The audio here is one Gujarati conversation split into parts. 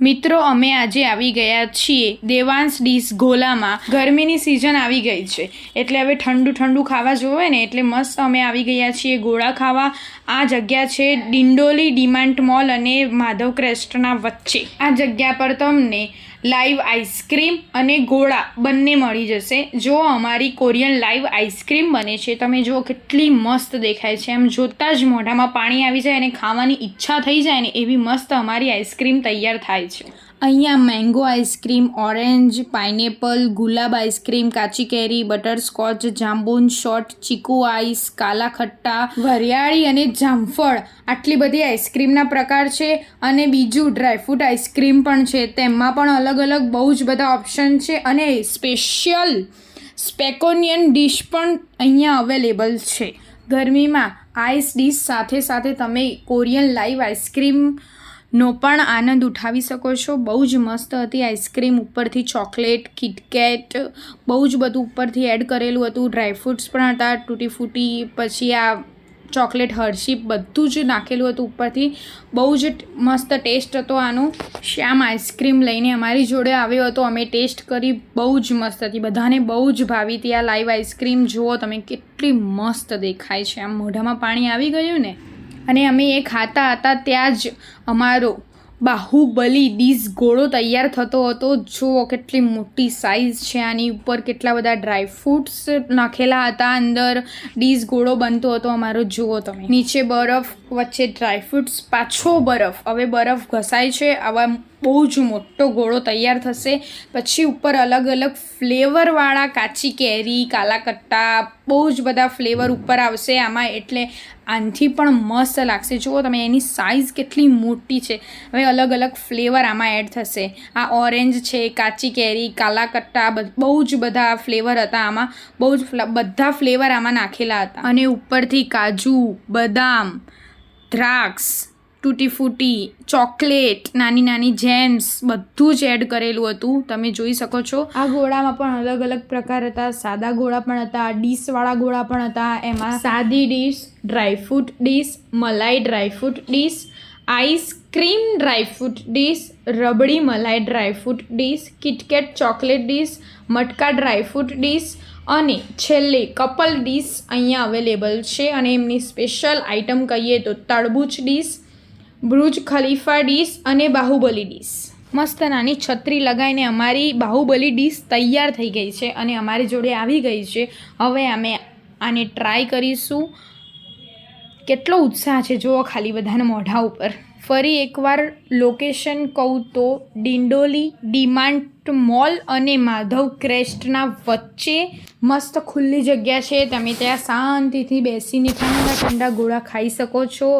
મિત્રો અમે આજે આવી ગયા છીએ દેવાંશ ડીશ ગોલામાં। ગરમીની સિઝન આવી ગઈ છે એટલે હવે ઠંડુ ઠંડુ ખાવા જોવે ને એટલે મસ્ત અમે આવી ગયા છીએ ગોળા ખાવા। આ જગ્યા છે ડિંડોલી ડીમાર્ટ મોલ અને માધવ ક્રેસ્ટના વચ્ચે। આ જગ્યા પર તમને લાઈવ આઈસ્ક્રીમ અને ગોળા બંને મળી જશે। જો અમારી કોરિયન લાઈવ આઈસ્ક્રીમ બને છે, તમે જુઓ કેટલી મસ્ત દેખાય છે, એમ જોતાં જ મોઢામાં પાણી આવી જાય અને ખાવાની ઈચ્છા થઈ જાય ને એવી મસ્ત અમારી આઈસ્ક્રીમ તૈયાર થાય છે। અહીંયા મેંગો આઈસ્ક્રીમ, ઓરેન્જ, પાઇનેપલ, ગુલાબ આઈસ્ક્રીમ, કાચી કેરી, બટરસ્કોચ, જાંબુન શોટ, ચીકુ આઈસ, કાલા ખટ્ટા, વરિયાળી અને જામફળ આટલી બધી આઈસ્ક્રીમના પ્રકાર છે। અને બીજું ડ્રાયફ્રૂટ આઈસ્ક્રીમ પણ છે, તેમાં પણ અલગ અલગ બહુ જ બધા ઓપ્શન છે। અને સ્પેશિયલ સ્પેકોનિયન ડીશ પણ અહીંયા અવેલેબલ છે। ગરમીમાં આઈસ ડીશ સાથે સાથે તમે કોરિયન લાઈવ આઈસ્ક્રીમનો પણ આનંદ ઉઠાવી શકો છો। બહુ જ મસ્ત હતી આઈસ્ક્રીમ, ઉપરથી ચોકલેટ, કિટકેટ બહુ જ બધું ઉપરથી એડ કરેલું હતું। ડ્રાયફ્રૂટ્સ પણ હતા, તૂટી ફૂટી, પછી આ ચોકલેટ હર્શી બધું જ નાખેલું હતું ઉપરથી। બહુ જ મસ્ત ટેસ્ટ હતો આનો। શ્યામ આઈસ્ક્રીમ લઈને અમારી જોડે આવ્યો હતો, અમે ટેસ્ટ કરી, બહુ જ મસ્ત હતી, બધાને બહુ જ ભાવી હતી આ લાઈવ આઈસ્ક્રીમ। જુઓ તમે કેટલી મસ્ત દેખાય છે, આમ મોઢામાં પાણી આવી ગયું ને। અને અમે એ ખાતા હતા ત્યાં જ અમારો બાહુબલી ડીશ ગોળો તૈયાર થતો હતો। જુઓ કેટલી મોટી સાઇઝ છે આની, ઉપર કેટલા બધા ડ્રાયફ્રૂટ્સ નાખેલા હતા, અંદર ડીશ ગોળો બનતો હતો અમારો। જુઓ તમે, નીચે બરફ, વચ્ચે ડ્રાયફ્રૂટ્સ, પાછો બરફ, હવે બરફ ઘસાય છે, આવા બહુ જ મોટો ગોળો તૈયાર થશે। પછી ઉપર અલગ અલગ ફ્લેવરવાળા કાચી કેરી, કાલા કટ્ટા, બહુ જ બધા ફ્લેવર ઉપર આવશે આમાં, એટલે આનાથી પણ મસ્ત લાગશે। જુઓ તમે એની સાઇઝ કેટલી મોટી છે। હવે અલગ અલગ ફ્લેવર આમાં એડ થશે। આ ઓરેન્જ છે, કાચી કેરી, કાલા કટ્ટા, બહુ જ બધા ફ્લેવર હતા આમાં, બહુ જ બધા ફ્લેવર આમાં નાખેલા હતા। અને ઉપરથી કાજુ, બદામ, દ્રાક્ષ, તૂટી ફૂટી, ચોકલેટ, નાની નાની જેમ્સ બધું જ એડ કરેલું હતું, તમે જોઈ શકો છો। આ ગોળામાં પણ અલગ અલગ પ્રકાર હતા, સાદા ગોળા પણ હતા, ડીશવાળા ગોળા પણ હતા। એમાં સાદી ડીશ, ડ્રાયફ્રૂટ ડીશ, મલાઈ dry fruit dish, ice cream dry fruit dish, રબડી મલાઈ dry fruit dish, KitKat chocolate dish, મટકા ડ્રાયફ્રૂટ ડીશ અને છેલ્લે કપલ ડીશ અહીંયા અવેલેબલ છે। અને એમની સ્પેશિયલ આઇટમ કહીએ તો તરબૂચ ડીશ, બુર્જ ખલીફા ડીશ અને બાહુબલી ડીશ। મસ્ત નાની છત્રી લગાવીને અમારી બાહુબલી ડીશ તૈયાર થઈ ગઈ છે અને અમારી જોડે આવી ગઈ છે। હવે અમે આને ટ્રાય કરીશું। કેટલો ઉત્સાહ છે જુઓ ખાલી બધાના મોઢા ઉપર। ફરી એકવાર લોકેશન કહું તો ડિંડોલી ડીમાર્ટ મોલ અને માધવ ક્રેસ્ટના વચ્ચે મસ્ત ખુલ્લી જગ્યા છે, તમે ત્યાં શાંતિથી બેસીને ઠંડા ઠંડા ગોળા ખાઈ શકો છો।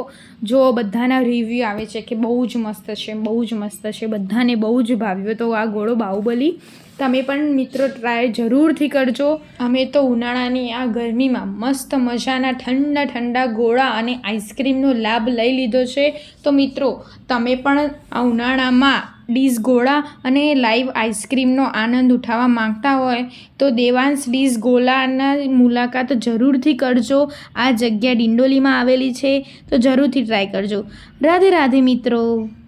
જો બધાના રિવ્યૂ આવે છે કે બહુ જ મસ્ત છે, બહુ જ મસ્ત છે, બધાને બહુ જ ભાવ્યો તો આ ગોળો બાહુબલી। તમે પણ મિત્રો ટ્રાય જરૂરથી કરજો। અમે તો ઉનાળાની આ ગરમીમાં મસ્ત મજાના ઠંડા ઠંડા ગોળા અને આઈસ્ક્રીમનો લાભ લઈ લીધો છે। તો મિત્રો તમે પણ આ ઉનાળામાં ડીશ ગોળા અને લાઈવ આઈસ્ક્રીમનો આનંદ ઉઠાવવા માંગતા હોય તો દેવાંશ ડીશ ગોલાના મુલાકાત જરૂરથી કરજો। આ જગ્યા ડિંડોલીમાં આવેલી છે, તો જરૂરથી ટ્રાય કરજો। રાધે રાધે મિત્રો।